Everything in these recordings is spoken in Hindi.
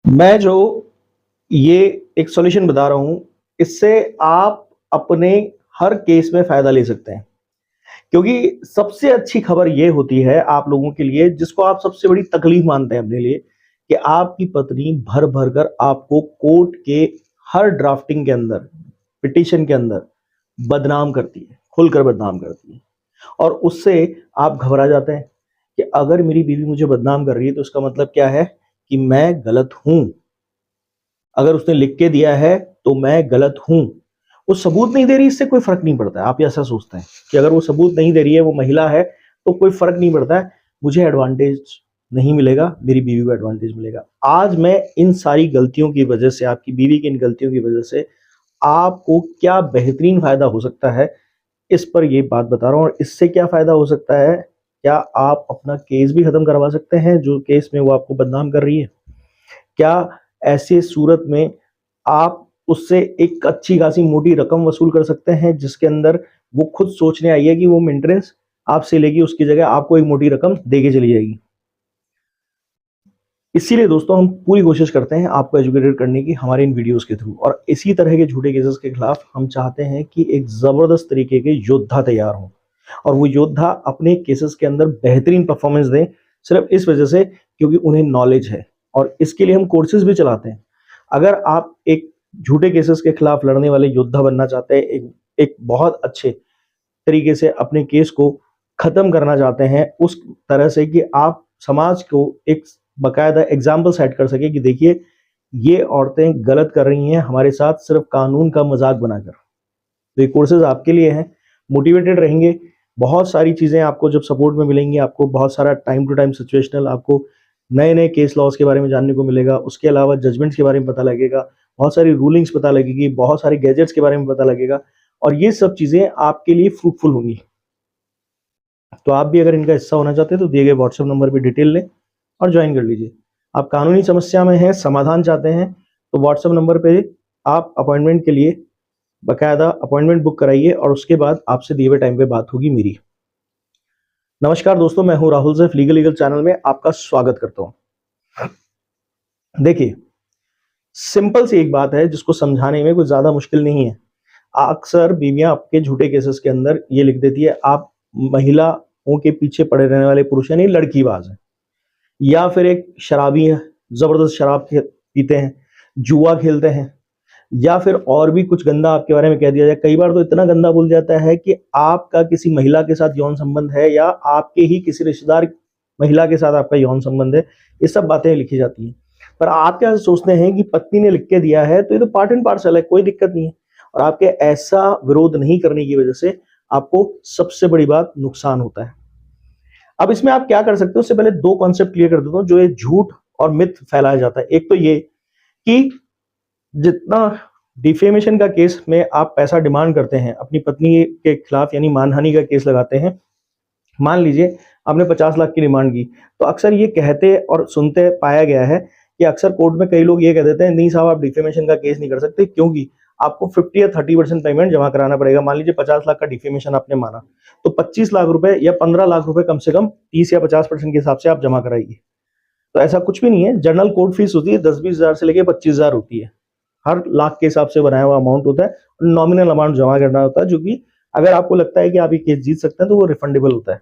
मैं जो ये एक सॉल्यूशन बता रहा हूँ, इससे आप अपने हर केस में फ़ायदा ले सकते हैं। क्योंकि सबसे अच्छी खबर ये होती है आप लोगों के लिए, जिसको आप सबसे बड़ी तकलीफ़ मानते हैं अपने लिए, कि आपकी पत्नी भर-भर कर आपको कोर्ट के हर ड्राफ्टिंग के अंदर, पिटीशन के अंदर बदनाम करती है, खुलकर बदनाम करती है। और उससे आप घबरा जाते हैं कि अगर मेरी बीवी मुझे बदनाम कर रही है, तो इसका मतलब क्या है कि मैं गलत हूँ। अगर उसने लिख के दिया है तो मैं गलत हूँ। वो सबूत नहीं दे रही, इससे कोई फ़र्क नहीं पड़ता है। आप ऐसा सोचते हैं कि अगर वो सबूत नहीं दे रही है, वो महिला है, तो कोई फ़र्क नहीं पड़ता है, मुझे एडवांटेज नहीं मिलेगा, मेरी बीवी को एडवांटेज मिलेगा। आज मैं इन सारी गलतियों की वजह से, आपकी बीवी की इन गलतियों की वजह से आपको क्या बेहतरीन फ़ायदा हो सकता है, इस पर ये बात बता रहा हूँ। और इससे क्या फ़ायदा हो सकता है, क्या आप अपना केस भी ख़त्म करवा सकते हैं, जो केस में वो आपको बदनाम कर रही है? क्या ऐसी सूरत में आप उससे एक अच्छी खासी मोटी रकम वसूल कर सकते हैं, जिसके अंदर वो खुद सोचने आई है कि वो मेंटेनेंस आपसे लेगी, उसकी जगह आपको एक मोटी रकम देके चली जाएगी। इसीलिए दोस्तों हम पूरी कोशिश करते हैं आपको एजुकेटेड करने की हमारे इन वीडियोस के थ्रू, और इसी तरह के झूठे केसेस के खिलाफ हम चाहते हैं कि एक ज़बरदस्त तरीके के योद्धा तैयार हों, और वो योद्धा अपने केसेस के अंदर बेहतरीन परफॉर्मेंस दें, सिर्फ इस वजह से क्योंकि उन्हें नॉलेज है। और इसके लिए हम कोर्सेज भी चलाते हैं। अगर आप एक झूठे केसेस के खिलाफ लड़ने वाले योद्धा बनना चाहते हैं, एक एक बहुत अच्छे तरीके से अपने केस को खत्म करना चाहते हैं, उस तरह से कि आप समाज को एक बाकायदा एग्जाम्पल सेट कर सके कि देखिए, ये औरतें गलत कर रही हैं हमारे साथ सिर्फ कानून का मजाक बनाकर। तो ये कोर्सेज आपके लिए हैं। मोटिवेटेड रहेंगे, बहुत सारी चीज़ें आपको जब सपोर्ट में मिलेंगी, आपको बहुत सारा टाइम टू टाइम सिचुएशनल, आपको नए नए केस लॉज के बारे में जानने को मिलेगा। उसके अलावा जजमेंट्स के बारे में पता लगेगा, बहुत सारी रूलिंग्स पता लगेगी, बहुत सारे गैजेट्स के बारे में पता लगेगा, और ये सब चीज़ें आपके लिए फ्रूटफुल होंगी। तो आप भी अगर इनका हिस्सा होना चाहते हैं, तो दिए गए व्हाट्सएप नंबर पर डिटेल लें और ज्वाइन कर लीजिए। आप कानूनी समस्या में हैं, समाधान चाहते हैं, तो व्हाट्सएप नंबर पे आप अपॉइंटमेंट के लिए बाकायदा अपॉइंटमेंट बुक कराइए, और उसके बाद आपसे दिए हुए टाइम पे बात होगी मेरी। नमस्कार दोस्तों, मैं हूं Rahul Saif, legal legal channel में आपका स्वागत करता हूं। देखिए, सिंपल सी एक बात है जिसको समझाने में कुछ ज्यादा मुश्किल नहीं है। अक्सर बीवियां आपके झूठे केसेस के अंदर ये लिख देती है, आप महिलाओं के पीछे पड़े रहने वाले पुरुष हैं, नहीं लड़कीबाज हैं, या फिर एक शराबी है, जबरदस्त शराब पीते हैं, जुआ खेलते हैं, या फिर और भी कुछ गंदा आपके बारे में कह दिया जाए। कई बार तो इतना गंदा बोल जाता है कि आपका किसी महिला के साथ यौन संबंध है, या आपके ही किसी रिश्तेदार महिला के साथ आपका यौन संबंध है। ये सब बातें लिखी जाती हैं। पर आप क्या सोचते हैं कि पत्नी ने लिख के दिया है तो ये तो पार्ट एंड पार्सल है, कोई दिक्कत नहीं है। और आपके ऐसा विरोध नहीं करने की वजह से आपको सबसे बड़ी बात नुकसान होता है। अब इसमें आप क्या कर सकते हो, उससे पहले दो कॉन्सेप्ट क्लियर कर देता हूं जो ये झूठ और मिथ फैलाया जाता है। एक तो ये कि जितना डिफेमेशन का केस में आप पैसा डिमांड करते हैं अपनी पत्नी के खिलाफ, यानी मानहानि का केस लगाते हैं, मान लीजिए आपने 50 लाख की डिमांड की, तो अक्सर ये कहते और सुनते पाया गया है कि अक्सर कोर्ट में कई लोग ये कह देते हैं, नहीं साहब आप डिफेमेशन का केस नहीं कर सकते, क्योंकि आपको 50 या 30% पेमेंट जमा कराना पड़ेगा। मान लीजिए 50 लाख का डिफेमेशन आपने माना, तो 25 लाख रुपए या 15 लाख रुपए कम से कम 30 या 50% के हिसाब से आप जमा कराइए। तो ऐसा कुछ भी नहीं है। जनरल कोर्ट फीस होती है 10-20 हजार से लेकर 25 हजार होती है। हर लाख के हिसाब से बनाया हुआ अमाउंट होता है, नॉमिनल अमाउंट जमा करना होता है, जो कि अगर आपको लगता है कि आप ये केस जीत सकते हैं तो वो रिफंडेबल होता है।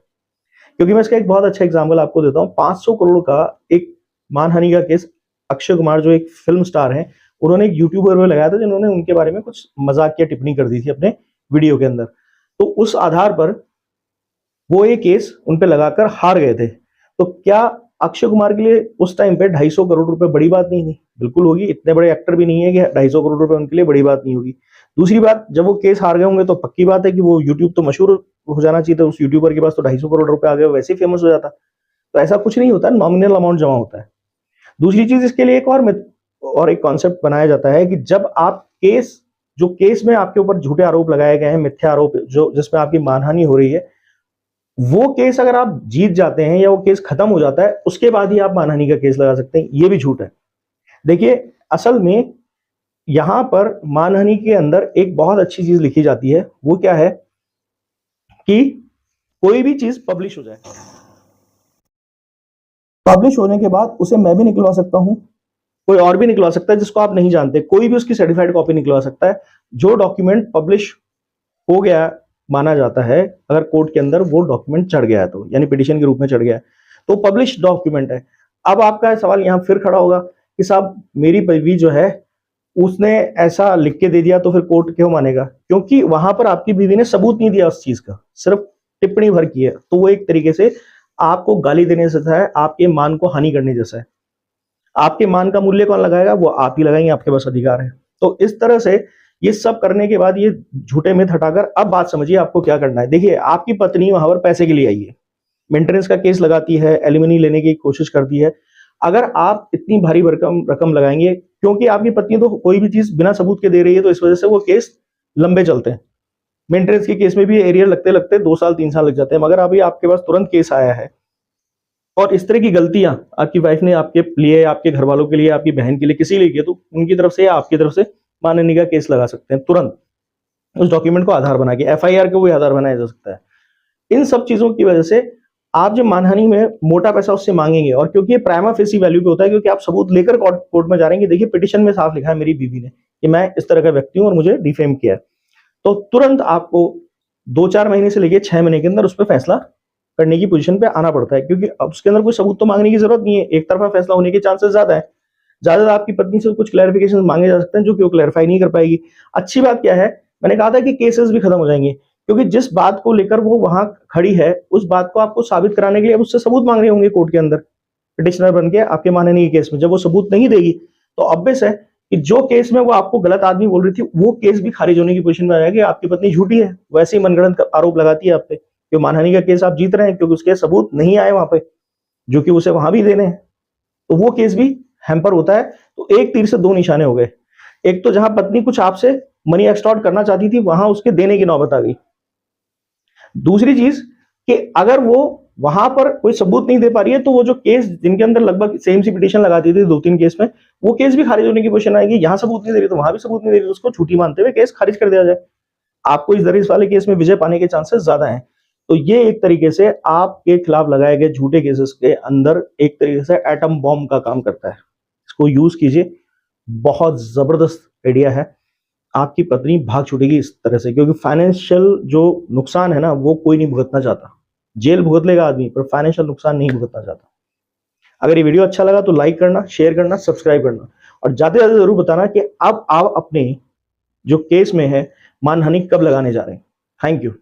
क्योंकि मैं इसका एक बहुत अच्छा एग्जांपल आपको देता हूँ। 500 करोड़ का एक मानहानि का केस, अक्षय कुमार जो एक फिल्म स्टार हैं, उन्होंने एक यूट्यूबर में लगाया था जिन्होंने उनके बारे में कुछ मजाकिया टिप्पणी कर दी थी अपने वीडियो के अंदर। तो उस आधार पर वो ये केस उन पे लगाकर हार गए थे। तो क्या अक्षय कुमार के लिए उस टाइम पे 250 करोड़ रुपए बड़ी बात नहीं थी? बिल्कुल होगी। इतने बड़े एक्टर भी नहीं है कि 250 करोड़ रुपए उनके लिए बड़ी बात नहीं होगी। दूसरी बात, जब वो केस हार गए होंगे तो पक्की बात है कि वो यूट्यूब तो मशहूर हो जाना चाहिए था। उस यूट्यूबर के पास तो 250 करोड़ रुपए आ गए, वैसे ही फेमस हो जाता। तो ऐसा कुछ नहीं होता, नॉमिनल अमाउंट जमा होता है। दूसरी चीज, इसके लिए एक और एक कॉन्सेप्ट बनाया जाता है कि जब आप केस, जो केस में आपके ऊपर झूठे आरोप लगाए गए हैं, मिथ्या आरोप, जो जिसमें आपकी मानहानि हो रही है, वो केस अगर आप जीत जाते हैं या वो केस खत्म हो जाता है, उसके बाद ही आप मानहानि का केस लगा सकते हैं। ये भी झूठ है। देखिए, असल में यहां पर मानहानि के अंदर एक बहुत अच्छी चीज लिखी जाती है। वो क्या है कि कोई भी चीज पब्लिश हो जाए, पब्लिश होने के बाद उसे मैं भी निकलवा सकता हूं, कोई और भी निकलवा सकता है जिसको आप नहीं जानते, कोई भी उसकी सर्टिफाइड कॉपी निकलवा सकता है। जो डॉक्यूमेंट पब्लिश हो गया माना जाता है, अगर कोर्ट के अंदर वो डॉक्यूमेंट चढ़ गया है तो, यानी पिटीशन के रूप में चढ़ गया है, तो पब्लिश डॉक्यूमेंट है। अब आपका सवाल यहां फिर खड़ा होगा कि साहब मेरी बीवी जो है उसने ऐसा लिख के दे दिया तो फिर कोर्ट क्यों मानेगा? क्योंकि वहां पर आपकी बीवी ने सबूत नहीं दिया उस चीज का, सिर्फ टिप्पणी भर की है, तो वो एक तरीके से आपको गाली देने जैसा है, आपके मान को हानि करने जैसा है। आपके मान का मूल्य कौन लगाएगा? वो आप ही लगाएंगे, आपके पास अधिकार है। तो इस तरह से ये सब करने के बाद ये झूठे मिथ हटाकर अब बात समझिए आपको क्या करना है। देखिए, आपकी पत्नी वहां पर पैसे के लिए आई है, मेंटेनेंस का केस लगाती है, एलिमनी लेने की कोशिश करती है। अगर आप इतनी भारी रकम लगाएंगे, क्योंकि आपकी पत्नी तो कोई भी चीज बिना सबूत के दे रही है, तो इस वजह से वो केस लंबे चलते हैं। मेंटेनेंस के केस में भी एरियर लगते लगते 2 साल 3 साल लग जाते हैं, मगर अभी आपके पास तुरंत केस आया है और इस तरह की गलतियां आपकी वाइफ ने आपके लिए, आपके घर वालों के लिए, आपकी बहन के लिए, किसी लिए की, तो उनकी तरफ से या आपकी तरफ से मानहानि का केस लगा सकते हैं तुरंत, उस डॉक्यूमेंट को आधार बना के। एफआईआर को भी आधार बनाया जा सकता है। इन सब चीजों की वजह से आप जो मानहानि में मोटा पैसा उससे मांगेंगे, और क्योंकि ये प्राइमा फेसी वैल्यू पे होता है, क्योंकि आप सबूत लेकर कोर्ट में जा रहे हैं, देखिए पिटीशन में साफ लिखा है मेरी बीवी ने कि मैं इस तरह का व्यक्ति हूं और मुझे डिफेम किया है, तो तुरंत आपको 2-4 महीने से लेकर 6 महीने के अंदर उस पर फैसला करने की पोजीशन पे आना पड़ता है, क्योंकि अब उसके अंदर कोई सबूत तो मांगने की जरूरत नहीं है, एक तरफा फैसला होने के चांसेस ज्यादा है। ज्यादा आपकी पत्नी से कुछ क्लैरिफिकेशन मांगे जा सकते हैं जो कि वो क्लैरिफाई नहीं कर पाएगी। अच्छी बात क्या है, मैंने कहा था कि केसेस भी खत्म हो जाएंगे, क्योंकि जिस बात को लेकर वो वहां खड़ी है उस बात को आपको साबित कराने के लिए अब उससे सबूत मांग रहे होंगे कोर्ट के अंदर, पिटिशनर बन के आपके मानहानि के केस में। जब वो सबूत नहीं देगी तो ऑब्वियस है कि जो केस में वो आपको गलत आदमी बोल रही थी वो केस भी खारिज होने की पोजीशन में आ जाएगी। आपकी पत्नी झूठी है, वैसे ही मनगढ़ंत आरोप लगाती है आप पे कि मानहानि का केस आप जीत रहे हैं, क्योंकि उसके सबूत नहीं आए वहां पे जो कि उसे वहां भी देने हैं, तो वो केस भी हैम्पर होता है। तो एक तीर से 2 निशाने हो गए। एक तो जहां पत्नी कुछ आपसे मनी एक्सटॉर्ट करना चाहती थी, वहां उसके देने की नौबत आ गई। दूसरी चीज कि अगर वो वहां पर कोई सबूत नहीं दे पा रही है, तो वो जो केस जिनके अंदर लगभग सेम सी पिटीशन लगाती थी 2-3 केस में, वो केस भी खारिज होने की पोजीशन आएगी। यहां सबूत नहीं दे रही तो वहां भी सबूत नहीं दे रही, तो उसको झूठी मानते हुए केस खारिज कर दिया जाए। आपको इस दरिस वाले केस में विजय पाने के चांसेस ज्यादा हैं। तो ये एक तरीके से आपके खिलाफ लगाए गए झूठे केसेस के अंदर एक तरीके से एटम बॉम्ब का काम करता है। इसको यूज कीजिए, बहुत जबरदस्त आइडिया है। आपकी पत्नी भाग छूटेगी इस तरह से, क्योंकि फाइनेंशियल जो नुकसान है ना वो कोई नहीं भुगतना चाहता। जेल भुगत लेगा आदमी, पर फाइनेंशियल नुकसान नहीं भुगतना चाहता। अगर ये वीडियो अच्छा लगा तो लाइक करना, शेयर करना, सब्सक्राइब करना, और जाते जाते जरूर बताना कि अब आप अपने जो केस में है मानहानि कब लगाने जा रहे हैं। Thank you.